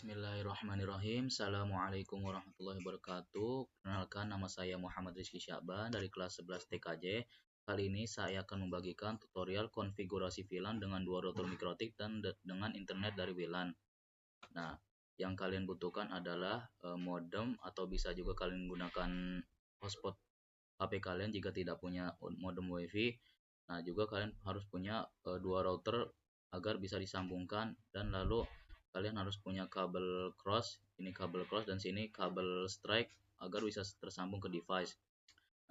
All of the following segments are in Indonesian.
Bismillahirrahmanirrahim. Assalamualaikum warahmatullahi wabarakatuh. Perkenalkan, nama saya Muhammad Rizky Syakban dari kelas 11 TKJ. Kali ini saya akan membagikan tutorial konfigurasi VLAN dengan dua router mikrotik dan dengan internet dari WLAN. Nah, yang kalian butuhkan adalah modem atau bisa juga kalian gunakan hotspot HP kalian jika tidak punya modem WiFi. Nah, juga kalian harus punya dua router agar bisa disambungkan, dan lalu kalian harus punya kabel cross, ini kabel cross dan sini kabel strike agar bisa tersambung ke device.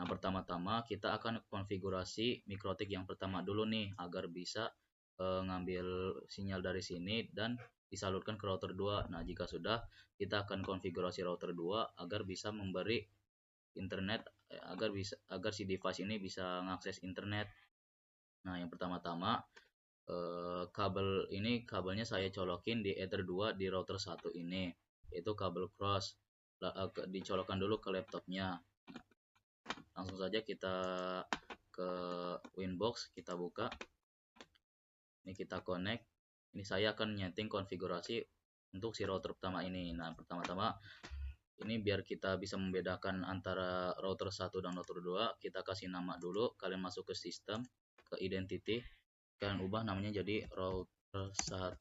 Nah, pertama-tama kita akan konfigurasi mikrotik yang pertama dulu nih agar bisa ngambil sinyal dari sini dan disalurkan ke router 2. Nah, jika sudah, kita akan konfigurasi router 2 agar bisa memberi internet, agar si device ini bisa mengakses internet. Nah, yang pertama-tama kabelnya saya colokin di Ether 2 di router 1 ini, yaitu kabel cross. Dicolokkan dulu ke laptopnya. Langsung saja kita ke Winbox, kita buka. Ini kita connect. Ini saya akan nyeting konfigurasi untuk si router pertama ini. Nah, pertama-tama ini biar kita bisa membedakan antara router 1 dan router 2, kita kasih nama dulu. Kalian masuk ke sistem, ke identity, kalian ubah namanya jadi router 1.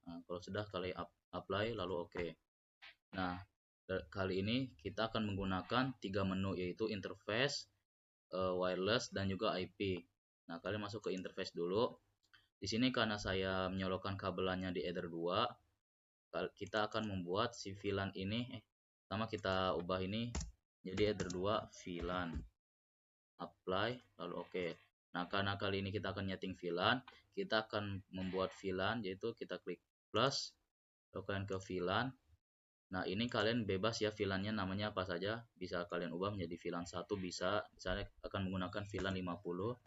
Nah, kalau sudah kalian apply lalu oke. Nah, kali ini kita akan menggunakan 3 menu, yaitu interface, wireless, dan juga IP. Nah, kalian masuk ke interface dulu. Di sini karena saya menyolokkan kabelannya di Ether 2, kita akan membuat si VLAN ini, pertama kita ubah ini jadi Ether 2 VLAN. Apply lalu oke. Nah, karena kali ini kita akan nyeting VLAN, kita akan membuat VLAN, yaitu kita klik plus, lalu kalian ke VLAN. Nah, ini kalian bebas ya VLAN-nya namanya apa saja, bisa kalian ubah menjadi VLAN 1, bisa misalnya akan menggunakan VLAN 50.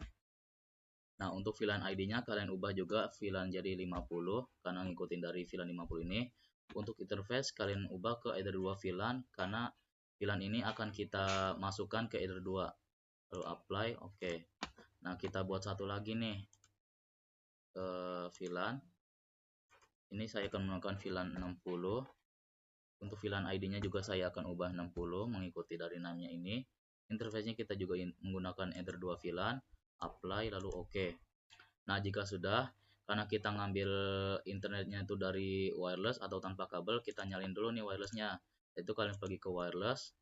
Nah, untuk VLAN ID-nya kalian ubah juga VLAN jadi 50 karena ngikutin dari VLAN 50 ini. Untuk interface kalian ubah ke Ether 2 VLAN karena VLAN ini akan kita masukkan ke Ether 2. Lalu apply oke. Nah, kita buat satu lagi nih VLAN. Ini saya akan menggunakan VLAN 60. Untuk VLAN ID-nya juga saya akan ubah 60 mengikuti dari namanya ini. Interface-nya kita juga menggunakan Ether 2 VLAN. Apply lalu oke. Nah, jika sudah, karena kita ngambil internetnya itu dari wireless atau tanpa kabel, kita nyalin dulu nih wirelessnya. Itu kalian pergi ke wireless,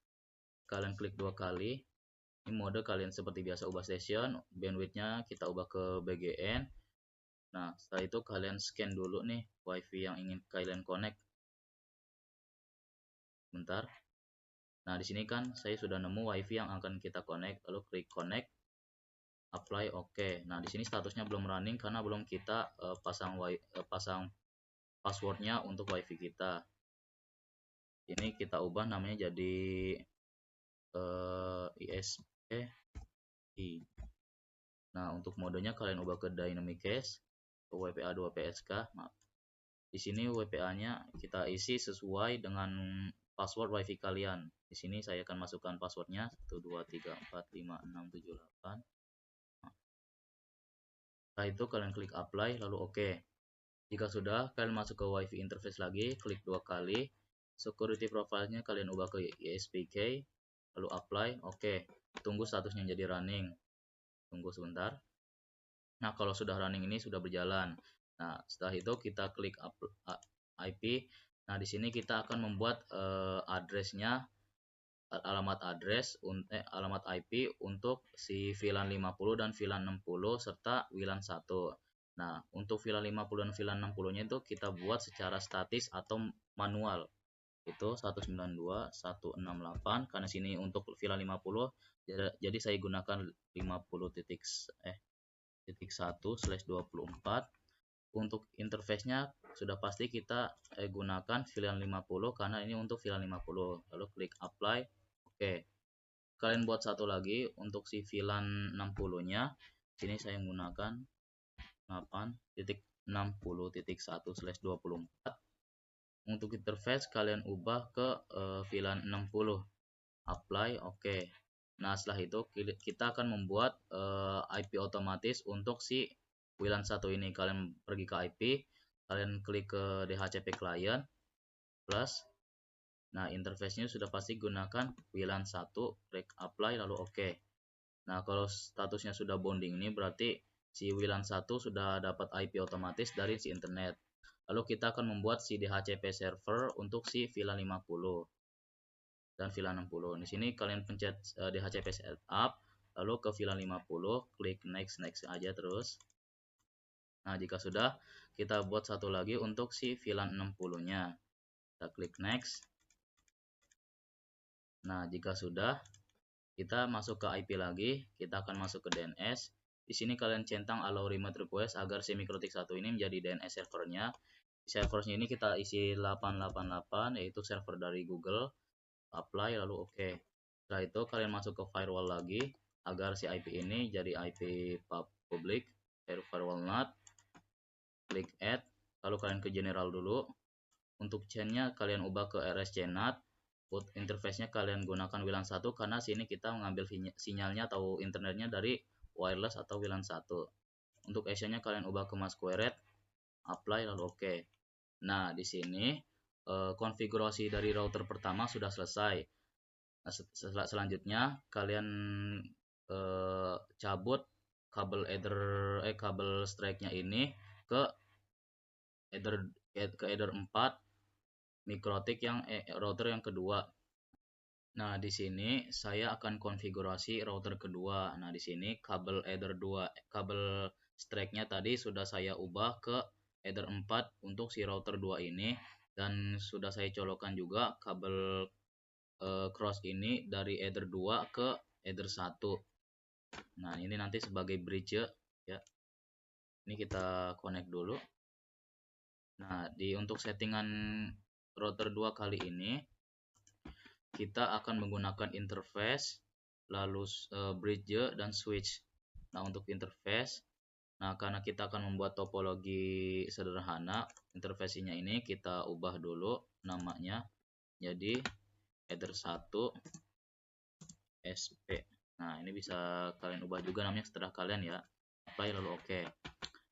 kalian klik 2 kali. Ini mode kalian seperti biasa ubah station, bandwidth-nya kita ubah ke BGN. Nah, setelah itu kalian scan dulu nih WiFi yang ingin kalian connect. Bentar. Nah, di sini kan saya sudah nemu WiFi yang akan kita connect, lalu klik connect, apply oke. Nah, di sini statusnya belum running karena belum kita pasang passwordnya untuk WiFi kita. Ini kita ubah namanya jadi ISPI. Nah, untuk modenya kalian ubah ke Dynamic Cache, ke WPA 2 PSK. Maaf. Di sini WPA-nya kita isi sesuai dengan password WiFi kalian. Di sini saya akan masukkan passwordnya 123456788. Setelah itu kalian klik apply lalu oke. Jika sudah, kalian masuk ke WiFi interface lagi, klik 2 kali. Security profile-nya kalian ubah ke ESPK, lalu apply oke. Tunggu statusnya jadi running. Tunggu sebentar. Nah, kalau sudah running ini sudah berjalan. Nah, setelah itu kita klik IP. Nah, di sini kita akan membuat address-nya, alamat IP untuk si VLAN 50 dan VLAN 60 serta WLAN 1. Nah, untuk VLAN 50 dan VLAN 60-nya itu kita buat secara statis atau manual. Itu 192.168 karena sini untuk VLAN 50, jadi saya gunakan 50.1/24. Untuk interface-nya sudah pasti kita gunakan VLAN 50 karena ini untuk VLAN 50. Lalu klik apply oke. Kalian buat satu lagi untuk si VLAN 60-nya. Sini saya menggunakan 8.60.1/24. Untuk interface kalian ubah ke VLAN 60. Apply oke. Nah, setelah itu kita akan membuat IP otomatis untuk si WLAN 1 ini. Kalian pergi ke IP, kalian klik ke DHCP client. plus. Nah, interface-nya sudah pasti gunakan WLAN 1, klik apply lalu oke. Nah, kalau statusnya sudah bonding ini berarti si WLAN 1 sudah dapat IP otomatis dari si internet. Lalu kita akan membuat si DHCP server untuk si VLAN 50 dan VLAN 60. Di sini kalian pencet DHCP setup, lalu ke VLAN 50, klik next aja terus. Nah, jika sudah, kita buat satu lagi untuk si VLAN 60-nya. Kita klik next. Nah, jika sudah, kita masuk ke IP lagi, kita akan masuk ke DNS. Di sini kalian centang allow remote request agar si Mikrotik 1 ini menjadi DNS servernya. Servernya ini kita isi 888, yaitu server dari Google. Apply lalu oke. Setelah itu kalian masuk ke firewall lagi agar si IP ini jadi IP public, firewall NAT. Klik add, lalu kalian ke general dulu. Untuk chainnya kalian ubah ke RSC NAT. Interface-nya kalian gunakan WLAN 1 karena sini kita mengambil sinyalnya atau internetnya dari wireless atau WLAN 1. Untuk Asia-nya kalian ubah ke Masquerade, apply lalu oke. Nah, di sini konfigurasi dari router pertama sudah selesai. Nah, selanjutnya kalian cabut kabel kabel strike-nya ini ke header 4 Mikrotik yang router yang kedua. Nah, di sini saya akan konfigurasi router kedua. Nah, di sini kabel header 2, kabel strike-nya tadi sudah saya ubah ke header 4 untuk si router 2 ini, dan sudah saya colokkan juga kabel cross ini dari header 2 ke header 1. Nah, ini nanti sebagai bridge ya. Ini kita connect dulu. Nah, untuk settingan router 2 kali ini kita akan menggunakan interface, lalu bridge dan switch. Nah, untuk interface, nah karena kita akan membuat topologi sederhana, interface-nya ini kita ubah dulu namanya jadi header 1 SP. Nah, ini bisa kalian ubah juga namanya setelah kalian ya. Apply lalu oke.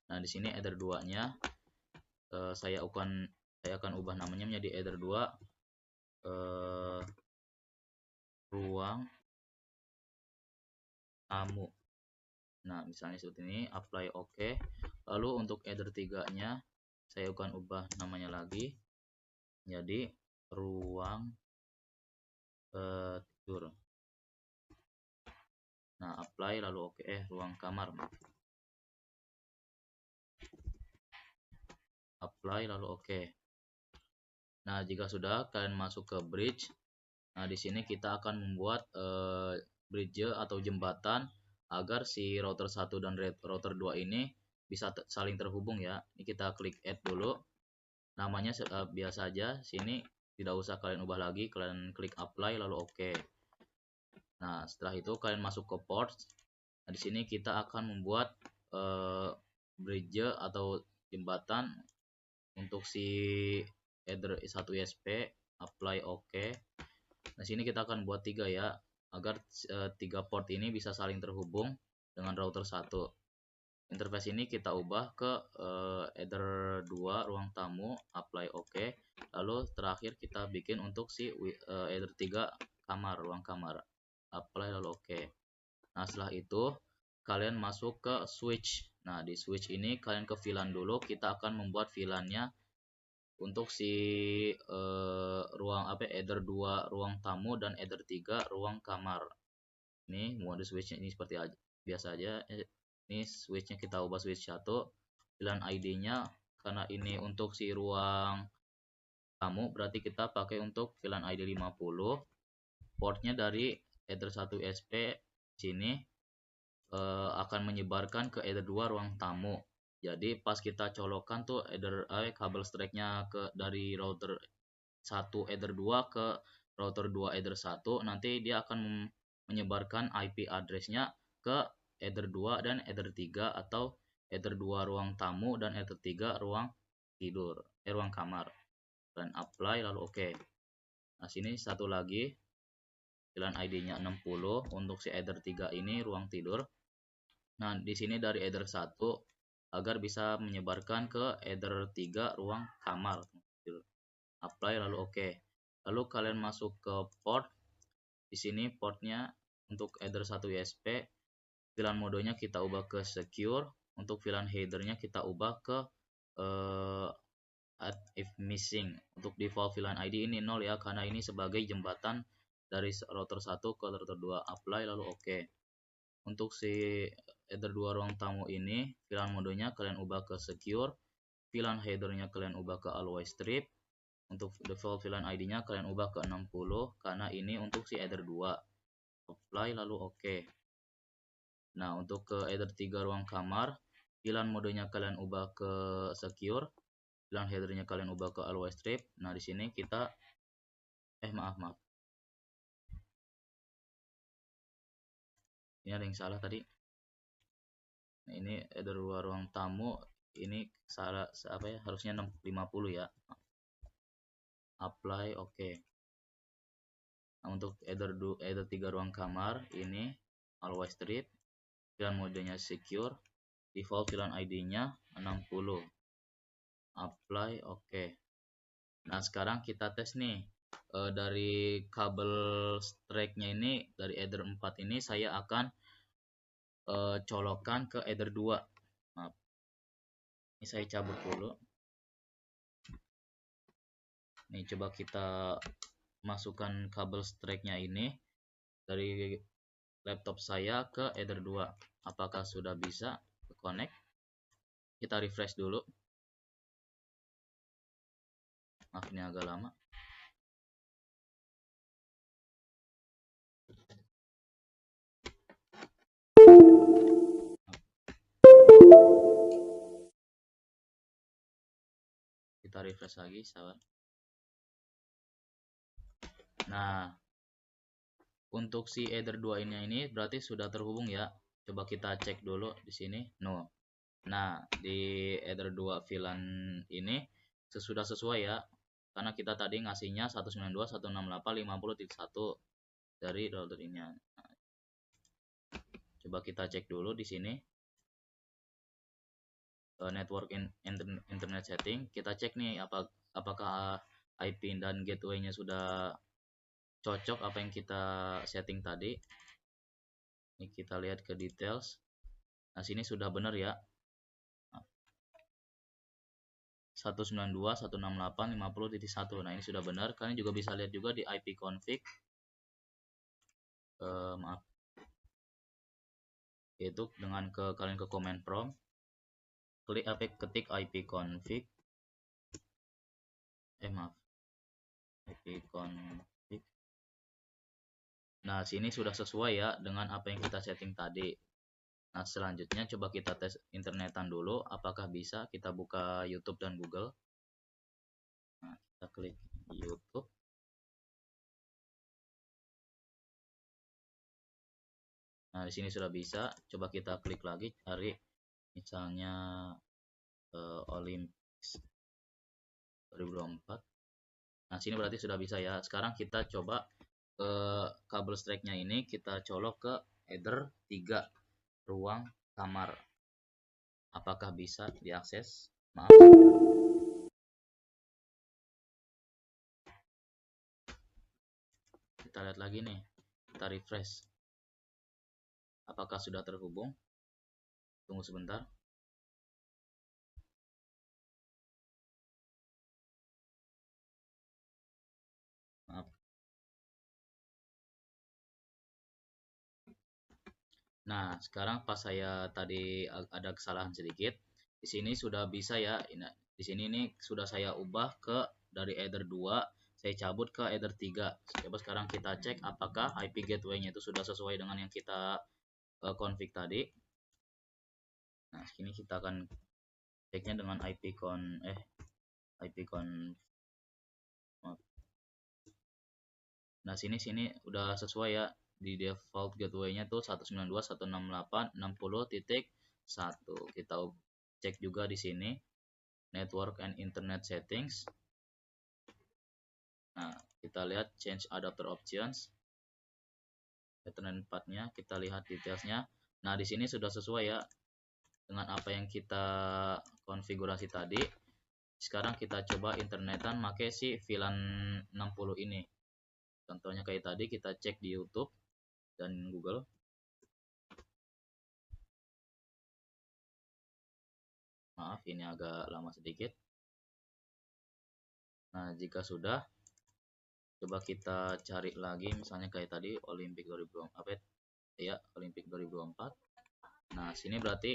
Nah, di sini header 2-nya saya akan ubah namanya menjadi header 2 ruang tamu. Nah, misalnya seperti ini, apply oke. Lalu untuk header 3-nya saya akan ubah namanya lagi jadi ruang tidur. Nah, apply lalu oke, ruang kamar. Apply lalu oke. Nah, jika sudah kalian masuk ke bridge. Nah, di sini kita akan membuat bridge atau jembatan agar si router 1 dan router 2 ini bisa saling terhubung ya. Ini kita klik add dulu. Namanya biasa aja, sini tidak usah kalian ubah lagi, kalian klik apply lalu oke. Nah, setelah itu kalian masuk ke ports. Nah, di sini kita akan membuat bridge atau jembatan untuk si header 1 ISP, apply oke. Nah, sini kita akan buat 3 ya, agar 3 port ini bisa saling terhubung dengan router 1. Interface ini kita ubah ke header 2 ruang tamu, apply oke. Lalu terakhir kita bikin untuk si header 3 kamar, ruang kamar, apply lalu oke. Nah, setelah itu kalian masuk ke switch. Nah, di switch ini kalian ke VLAN dulu. Kita akan membuat VLAN-nya untuk si ruang header 2 ruang tamu dan header 3 ruang kamar. Ini mode switch-nya ini seperti biasa aja. Ini switch-nya kita ubah switch 1. VLAN ID-nya karena ini untuk si ruang tamu berarti kita pakai untuk VLAN ID 50. Portnya dari header 1 SP sini akan menyebarkan ke header 2 ruang tamu. Jadi pas kita colokan tuh kabel strike-nya dari router 1 header 2 ke router 2 header 1, nanti dia akan menyebarkan IP address-nya ke header 2 dan header 3 atau header 2 ruang tamu dan header 3 ruang tidur, ruang kamar. Dan apply lalu oke. Nah, sini satu lagi VLAN ID-nya 60 untuk si header 3 ini ruang tidur. Nah, di sini dari header 1 agar bisa menyebarkan ke header 3 ruang kamar. apply lalu oke. Lalu kalian masuk ke port. Di sini portnya untuk Ether 1 USP, VLAN modenya kita ubah ke secure. Untuk VLAN headernya kita ubah ke add if missing. Untuk default VLAN ID ini 0 ya, karena ini sebagai jembatan dari router 1 ke router 2. Apply lalu oke. Untuk si Ether 2 ruang tamu ini, VLAN modenya kalian ubah ke secure. VLAN headernya kalian ubah ke always strip. Untuk default VLAN ID-nya kalian ubah ke 60 karena ini untuk si Ether 2. Apply lalu oke. Nah, untuk ke Ether 3 ruang kamar, VLAN modenya kalian ubah ke secure. VLAN headernya kalian ubah ke always strip. Nah, di sini kita maaf. Ini ada yang salah tadi. Nah, ini Ether 2 ruang tamu, ini salah apa ya? Harusnya 50 ya. Apply oke. Nah, untuk Ether 3 ruang kamar ini always strip, VLAN modenya secure, default VLAN ID-nya 60. Apply oke. Nah, sekarang kita tes nih dari kabel strike-nya ini, dari Ether 4 ini saya akan colokkan ke Ether 2. Maaf. Ini saya cabut dulu. Nih, coba kita masukkan kabel strike-nya ini dari laptop saya ke Ether 2. Apakah sudah bisa connect? Kita refresh dulu. Maaf, ini agak lama. Kita refresh lagi, sabar. Nah, untuk si Ether 2 ini berarti sudah terhubung ya. Coba kita cek dulu di sini. No. Nah, di Ether 2 VLAN ini sudah sesuai ya. Karena kita tadi ngasihnya 192.168.50.1 dari router ini. Nah, coba kita cek dulu di sini. Network internet setting. Kita cek nih apakah IP dan gateway-nya sudah cocok apa yang kita setting tadi. Ini kita lihat ke details. Nah, sini sudah benar ya. 192.168.50.1. Nah, ini sudah benar. Kalian juga bisa lihat juga di IP config. Maaf. Yaitu dengan kalian ke command prompt, klik ketik IP config. IP config. Nah, sini sudah sesuai ya dengan apa yang kita setting tadi. Nah, selanjutnya coba kita tes internetan dulu, apakah bisa. Kita buka YouTube dan Google. Nah, kita klik YouTube. Nah, di sini sudah bisa. Coba kita klik lagi, cari misalnya Olympics 2024. Nah, sini berarti sudah bisa ya. Sekarang kita coba kabel strike-nya ini kita colok ke Ether 3 ruang kamar. Apakah bisa diakses? Maaf. Kita lihat lagi nih. Kita refresh. Apakah sudah terhubung? Tunggu sebentar. Maaf. Nah, sekarang pas saya tadi ada kesalahan sedikit. Di sini sudah bisa ya. Di sini ini sudah saya ubah ke dari Ether 2, saya cabut ke Ether 3. Coba sekarang kita cek apakah IP gateway-nya itu sudah sesuai dengan yang kita config tadi. Nah, sini kita akan ceknya dengan IP Nah, sini udah sesuai ya. Di default gateway-nya tuh 192.168.60.1. Kita cek juga di sini network and internet settings. Nah, kita lihat change adapter options. Ethernet 4-nya, kita lihat detailsnya. Nah, di sini sudah sesuai ya dengan apa yang kita konfigurasi tadi. Sekarang kita coba internetan pakai si VLAN 60 ini. Contohnya kayak tadi kita cek di YouTube dan Google. Maaf, ini agak lama sedikit. Nah, jika sudah, coba kita cari lagi misalnya kayak tadi Olimpik 2024 ya, Olimpik 2024. Nah, sini berarti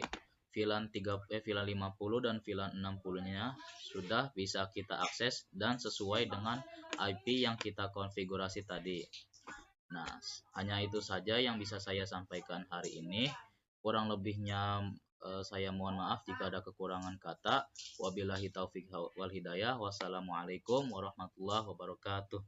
VLAN 50 dan VLAN 60-nya sudah bisa kita akses dan sesuai dengan IP yang kita konfigurasi tadi. Nah, hanya itu saja yang bisa saya sampaikan hari ini. Kurang lebihnya saya mohon maaf jika ada kekurangan kata. Wabillahi taufik wal hidayah. Wassalamualaikum warahmatullahi wabarakatuh.